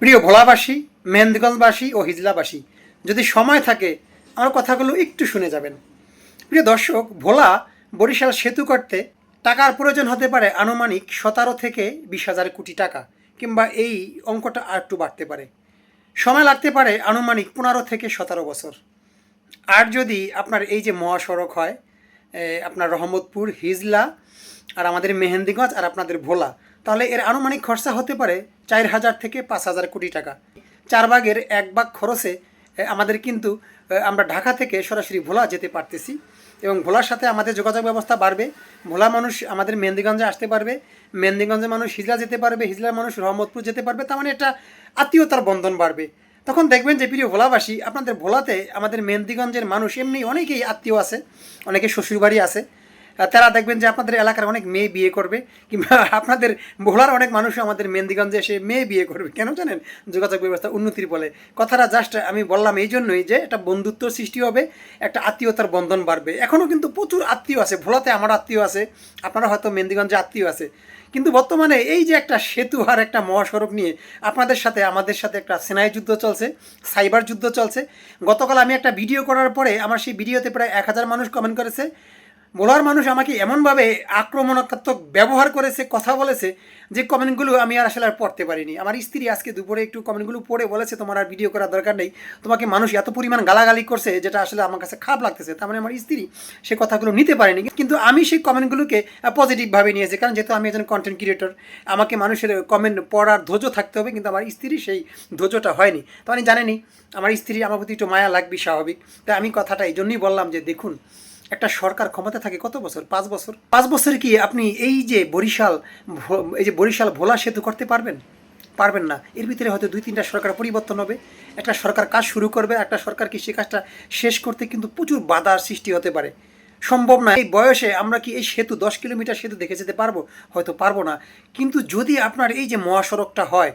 প্রিয় ভোলাবাসী, মেহেন্দিগঞ্জবাসী ও হিজলাবাসী, যদি সময় থাকে আমার কথাগুলো একটু শুনে যাবেন। প্রিয় দর্শক, ভোলা বরিশাল সেতু করতে টাকার প্রয়োজন হতে পারে আনুমানিক 17 থেকে 20 হাজার কোটি টাকা, কিংবা এই অঙ্কটা আর একটু বাড়তে পারে। সময় লাগতে পারে আনুমানিক 15 থেকে 17 বছর। আর যদি আপনার এই যে মহাসড়ক হয়, আপনার রহমতপুর, হিজলা, আর আমাদের মেহেন্দিগঞ্জ আর আপনাদের ভোলা, তাহলে এর আনুমানিক খরচা হতে পারে 4 হাজার থেকে 5 হাজার কোটি টাকা। 1/4 খরচে আমাদের কিন্তু আমরা ঢাকা থেকে সরাসরি ভোলা যেতে পারতেছি, এবং ভোলার সাথে আমাদের যোগাযোগ ব্যবস্থা বাড়বে। ভোলা মানুষ আমাদের মেহেন্দিগঞ্জে আসতে পারবে, মেহেন্দিগঞ্জের মানুষ হিজলা যেতে পারবে, হিজলার মানুষ রহমতপুর যেতে পারবে। তার মানে এটা আত্মীয়তার বন্ধন বাড়বে। তখন দেখবেন যে প্রিয় ভোলাবাসী, আপনাদের ভোলাতে আমাদের মেহেন্দিগঞ্জের মানুষ এমনি অনেকেই আত্মীয় আছে, অনেকে শ্বশুরবাড়ি আছে। তারা দেখবেন যে আপনাদের এলাকার অনেক মেয়ে বিয়ে করবে, কিংবা আপনাদের ভোলার অনেক মানুষও আমাদের মেহেন্দিগঞ্জে এসে মেয়ে বিয়ে করবে। কেন জানেন? যোগাযোগ ব্যবস্থা উন্নতির বলে। কথাটা জাস্ট আমি বললাম এই জন্যই যে একটা বন্ধুত্ব সৃষ্টি হবে, একটা আত্মীয়তার বন্ধন বাড়বে। এখনও কিন্তু প্রচুর আত্মীয় আছে ভোলাতে, আমার আত্মীয় আছে, আপনারা হয়তো মেহেন্দিগঞ্জে আত্মীয় আছে। কিন্তু বর্তমানে এই যে একটা সেতু আর একটা মহাসড়ক নিয়ে আপনাদের সাথে আমাদের সাথে একটা সেনাই যুদ্ধ চলছে, সাইবার যুদ্ধ চলছে। গতকাল আমি একটা ভিডিও করার পরে আমার সেই ভিডিওতে প্রায় 1,000 মানুষ কমেন্ট করেছে। বলার মানুষ আমাকে এমনভাবে আক্রমণাত্মক ব্যবহার করেছে, কথা বলেছে, যে কমেন্টগুলো আমি আর আসলে আর পড়তে পারিনি। আমার স্ত্রী আজকে দুপুরে একটু কমেন্টগুলো পড়ে বলেছে, তোমার আর ভিডিও করার দরকার নেই, তোমাকে মানুষ এত পরিমাণ গালাগালি করছে, যেটা আসলে আমার কাছে খারাপ লাগতেছে। তার মানে আমার স্ত্রী সে কথাগুলো নিতে পারেনি, কিন্তু আমি সেই কমেন্টগুলোকে পজিটিভভাবে নিয়েছি। কারণ যেহেতু আমি একজন কন্টেন্ট ক্রিয়েটর, আমাকে মানুষের কমেন্ট পড়ার ধৈর্য থাকতে হবে, কিন্তু আমার স্ত্রী সেই ধৈর্যটা হয়নি। তো আমি জানেনি, আমার স্ত্রী আমার প্রতি একটু মায়া লাগবে, স্বাভাবিক। তাই আমি কথাটা এই জন্যই বললাম যে দেখুন, একটা সরকার ক্ষমতা থাকে কত বছর? 5 বছর। 5 বছরে কি আপনি এই যে বরিশাল ভোলা সেতু করতে পারবেন? পারবেন না। এর ভিতরে হয়তো 2-3টা সরকার পরিবর্তন হবে, একটা সরকার কাজ শুরু করবে, একটা সরকার কি সে কাজটা শেষ করতে কিন্তু প্রচুর বাধার সৃষ্টি হতে পারে। সম্ভব না। এই বয়সে আমরা কি এই সেতু 10 কিলোমিটার সেতু দেখে যেতে পারবো? হয়তো পারবো না। কিন্তু যদি আপনার এই যে মহাসড়কটা হয়,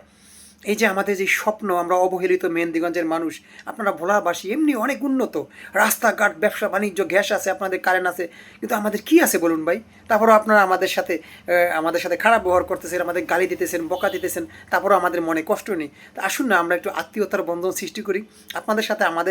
এই যে আমাদের যে স্বপ্ন, আমরা অবহেলিত মেহেন্দিগঞ্জের মানুষ, আপনারা ভোলাবাসী এমনি অনেক উন্নত, রাস্তাঘাট, ব্যবসা বাণিজ্য, গ্যাস আছে, আপনাদের কারেন্ট আছে, কিন্তু আমাদের কি আছে বলুন ভাই? তারপরও আপনারা আমাদের সাথে খারাপ ব্যবহার করতেছেন, আমাদের গালি দিতেছেন, বকা দিতেছেন, তারপরও আমাদের মনে কষ্ট নেই। তা আসুন না, আমরা একটু আত্মীয়তার বন্ধন সৃষ্টি করি। আমাদের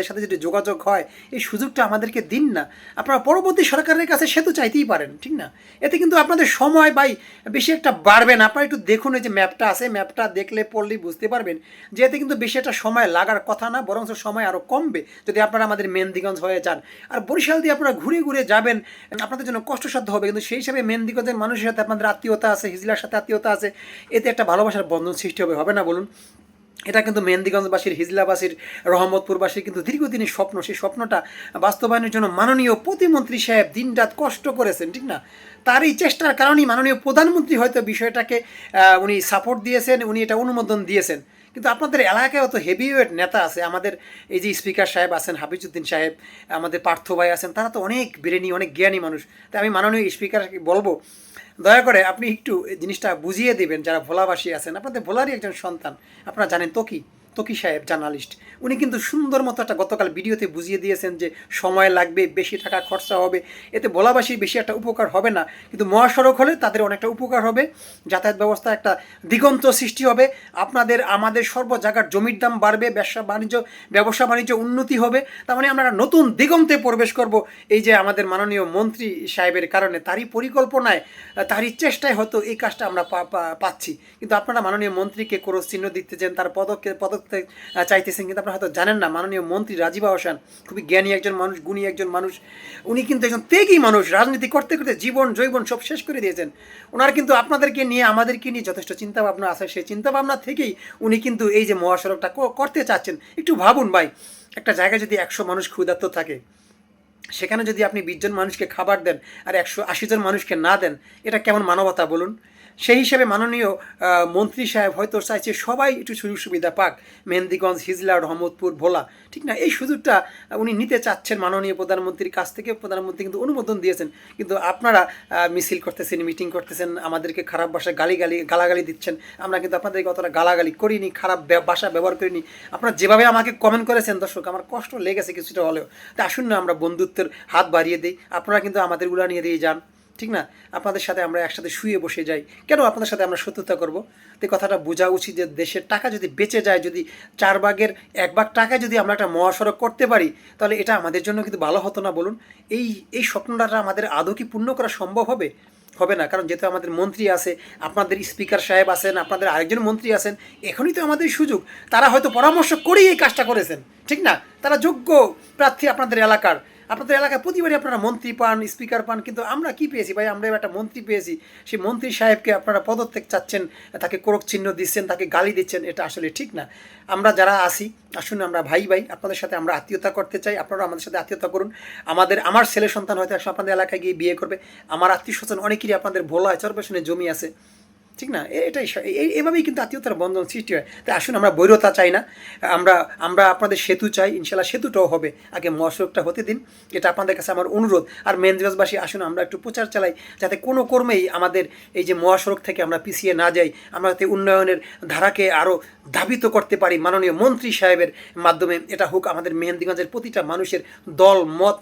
সাথে যদি যোগাযোগ হয়, এই সুযোগটা আমাদেরকে দিন না। আপনারা পরবর্তী সরকারের কাছে সেতু চাইতেই পারেন, ঠিক না? এতে কিন্তু আপনাদের সময় ভাই বেশি একটা বাড়বে না। আপনারা একটু দেখুন, এই যে ম্যাপটা আছে, ম্যাপটা দেখলে পড়লেই বুঝতে পারবেন যে এতে কিন্তু বেশি একটা সময় লাগার কথা না, বরং সময় আরও কমবে যদি আপনারা আমাদের মেহেন্দিগঞ্জ হয়ে যান। আর বরিশাল দিয়ে আপনারা ঘুরে ঘুরে যাবেন, আপনাদের জন্য কষ্টসাধ্য হবে, কিন্তু সেই হিসাবে মেহেন্দিগঞ্জের মানুষের সাথে আপনাদের আত্মীয়তা আছে, হিজলার সাথে আত্মীয়তা আছে, এতে একটা ভালোবাসার বন্ধন সৃষ্টি হবে না বলুন? এটা কিন্তু মেহেন্দিগঞ্জবাসীর, হিজলাবাসীর, রহমতপুরবাসীর কিন্তু দীর্ঘদিনের স্বপ্ন। সেই স্বপ্নটা বাস্তবায়নের জন্য মাননীয় প্রতিমন্ত্রী সাহেব দিনরাত কষ্ট করেছেন, ঠিক না? তার এই চেষ্টার কারণেই মাননীয় প্রধানমন্ত্রী হয়তো বিষয়টাকে উনি সাপোর্ট দিয়েছেন, উনি এটা অনুমোদন দিয়েছেন। কিন্তু আপনাদের এলাকায় অত হেভিওয়েট নেতা আছে, আমাদের এই যে স্পিকার সাহেব আছেন, হাফিজউদ্দিন সাহেব, আমাদের পার্থ ভাই আছেন, তারা তো অনেক ব্রেনি, অনেক জ্ঞানী মানুষ। তাই আমি মাননীয় স্পিকারকে বলবো, দয়া করে আপনি একটু জিনিসটা বুঝিয়ে দেবেন যারা ভোলাবাসী আছেন। আপনাদের ভোলারই একজন সন্তান, আপনারা জানেন তকি সাহেব, জার্নালিস্ট, উনি কিন্তু সুন্দর মতো একটা গতকাল ভিডিওতে বুঝিয়ে দিয়েছেন যে সময় লাগবে, বেশি টাকা খরচা হবে, এতে ভোলাবাসীর বেশি একটা উপকার হবে না, কিন্তু মহাসড়ক হলে তাদের অনেকটা উপকার হবে, যাতায়াত ব্যবস্থা একটা দিগন্ত সৃষ্টি হবে, আমাদের সর্ব জায়গার জমির দাম বাড়বে, ব্যবসা বাণিজ্য উন্নতি হবে। তার মানে আমরা নতুন দিগন্তে প্রবেশ করব এই যে আমাদের মাননীয় মন্ত্রী সাহেবের কারণে, তারই পরিকল্পনায়, তারই চেষ্টায় হয়তো এই কাজটা আমরা পাচ্ছি। কিন্তু আপনারা মাননীয় মন্ত্রীকে ক্রস চিহ্ন দিতেছেন, তার পদক্ষেপ চাইতেছেন, কিন্তু আপনারা হয়তো জানেন না মাননীয় মন্ত্রী রাজীব আহসান খুবই জ্ঞানী একজন মানুষ, গুণী একজন মানুষ। উনি কিন্তু একজন ত্যাগী মানুষ, রাজনীতি করতে করতে জীবন জৈবন সব শেষ করে দিয়েছেন। ওনার কিন্তু আপনাদেরকে নিয়ে, আমাদেরকে নিয়ে যথেষ্ট চিন্তাভাবনা আছে। সেই চিন্তাভাবনা থেকেই উনি কিন্তু এই যে মহাসড়কটা করতে চাচ্ছেন। একটু ভাবুন ভাই, একটা জায়গায় যদি 100 মানুষ ক্ষুধার্ত থাকে, সেখানে যদি আপনি 20 জন মানুষকে খাবার দেন আর 180 জন মানুষকে না দেন, এটা কেমন মানবতা বলুন? সেই হিসেবে মাননীয় মন্ত্রী সাহেব হয়তো চাইছে সবাই একটু সুযোগ সুবিধা পাক, মেহেন্দিগঞ্জ, হিজলা, রহমতপুর, ভোলা, ঠিক না? এই সুযোগটা উনি নিতে চাচ্ছেন মাননীয় প্রধানমন্ত্রীর কাছ থেকে। প্রধানমন্ত্রী কিন্তু অনুমোদন দিয়েছেন, কিন্তু আপনারা মিছিল করতেছেন, মিটিং করতেছেন, আমাদেরকে খারাপ ভাষায় গালাগালি দিচ্ছেন। আমরা কিন্তু আপনাদেরকে অতটা গালাগালি করিনি, খারাপ ভাষা ব্যবহার করিনি। আপনারা যেভাবে আমাকে কমেন্ট করেছেন দর্শক, আমার কষ্ট লেগেছে কিছুটা হলেও। তা আসুন না, আমরা বন্ধুত্বের হাত বাড়িয়ে দিই, আপনারা কিন্তু আমাদের উড়া নিয়ে দিয়ে যান। ঠিক না? আপনাদের সাথে আমরা একসাথে শুয়ে বসে যাই, কেন আপনাদের সাথে আমরা শত্রুতা করব? তো কথাটা বোঝা উচিত যে দেশের টাকা যদি বেঁচে যায়, যদি 4 ভাগের 1 ভাগ টাকায় যদি আমরা একটা মহাসড়ক করতে পারি, তাহলে এটা আমাদের জন্য কিন্তু ভালো হতো না বলুন? এই স্বপ্নটা আমাদের আদৌ কি পূর্ণ করা সম্ভব হবে? হবে না, কারণ যেহেতু আমাদের মন্ত্রী আছে, আপনাদের স্পিকার সাহেব আছেন, আপনাদের আরেকজন মন্ত্রী আছেন, এখনই তো আমাদের সুযোগ। তারা হয়তো পরামর্শ করেই এই কাজটা করেছেন, ঠিক না? তারা যোগ্য প্রার্থী আপনাদের এলাকার। আপনাদের এলাকায় প্রতিবারই আপনারা মন্ত্রী পান, স্পিকার পান, কিন্তু আমরা কি পেয়েছি ভাই? আমরা একটা মন্ত্রী পেয়েছি। সেই মন্ত্রী সাহেবকে আপনারা পদত্যাগ চাচ্ছেন, তাকে কোরক চিহ্ন দিচ্ছেন, তাকে গালি দিচ্ছেন, এটা আসলে ঠিক না। আমরা যারা আসি, আসুন আমরা ভাই ভাই, আপনাদের সাথে আমরা আত্মীয়তা করতে চাই, আপনারা আমাদের সাথে আত্মীয়তা করুন। আমার ছেলে সন্তান হয়তো একসময় আপনাদের এলাকায় গিয়ে বিয়ে করবে, আমার আত্মীয় স্বজন অনেকেরই আপনাদের ভোলায় চরপেশনে জমি আছে, ঠিক না? এটাই এভাবেই কিন্তু আত্মীয়তার বন্ধন সৃষ্টি হয়। তাই আসুন, আমরা বৈরতা চাই না, আমরা আমরা আপনাদের সেতু চাই, ইনশাল্লাহ সেতুটাও হবে, আগে মহাসড়কটা হতে দিন, এটা আপনাদের কাছে আমার অনুরোধ। আর মেহেন্দিগঞ্জবাসী আসুন, আমরা একটু প্রচার চালাই, যাতে কোনো কর্মেই আমাদের এই যে মহাসড়ক থেকে আমরা পিছিয়ে না যাই, আমরা যাতে উন্নয়নের ধারাকে আরও ধাবিত করতে পারি মাননীয় মন্ত্রী সাহেবের মাধ্যমে। এটা হোক আমাদের মেহেন্দিগঞ্জের প্রতিটা মানুষের দল মত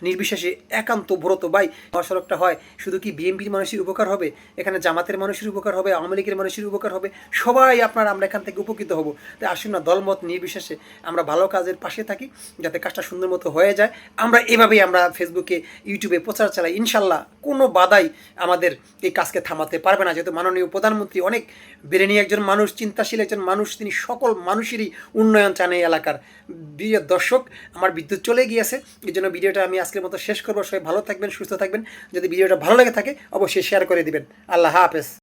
নির্বিশেষে একান্ত ব্রত। ভাই, মহাসড়কটা হয় শুধু কি বিএনপির মানুষের উপকার হবে? এখানে জামাতের মানুষের উপকার হবে, আওয়ামী লীগের মানুষের উপকার হবে, সবাই আমরা এখান থেকে উপকৃত হব। তাই আসুন না, দলমত নির্বিশেষে আমরা ভালো কাজের পাশে থাকি, যাতে কাজটা সুন্দর মতো হয়ে যায়। আমরা এভাবেই আমরা ফেসবুকে, ইউটিউবে প্রচার চালাই, ইনশাল্লাহ কোনো বাধাই আমাদের এই কাজকে থামাতে পারবে না। যেহেতু মাননীয় প্রধানমন্ত্রী অনেক বেরেনি একজন মানুষ, চিন্তাশীল একজন মানুষ, তিনি সকল মানুষেরই উন্নয়ন চান এই এলাকার। প্রিয় দর্শক, আমার বিদ্যুৎ চলে গিয়েছে, এই জন্য ভিডিওটা আমি আজকের মতো শেষ করবো। সবাই ভালো থাকবেন, সুস্থ থাকবেন। যদি ভিডিওটা ভালো লেগে থাকে অবশ্যই শেয়ার করে দিবেন। আল্লাহ হাফেজ।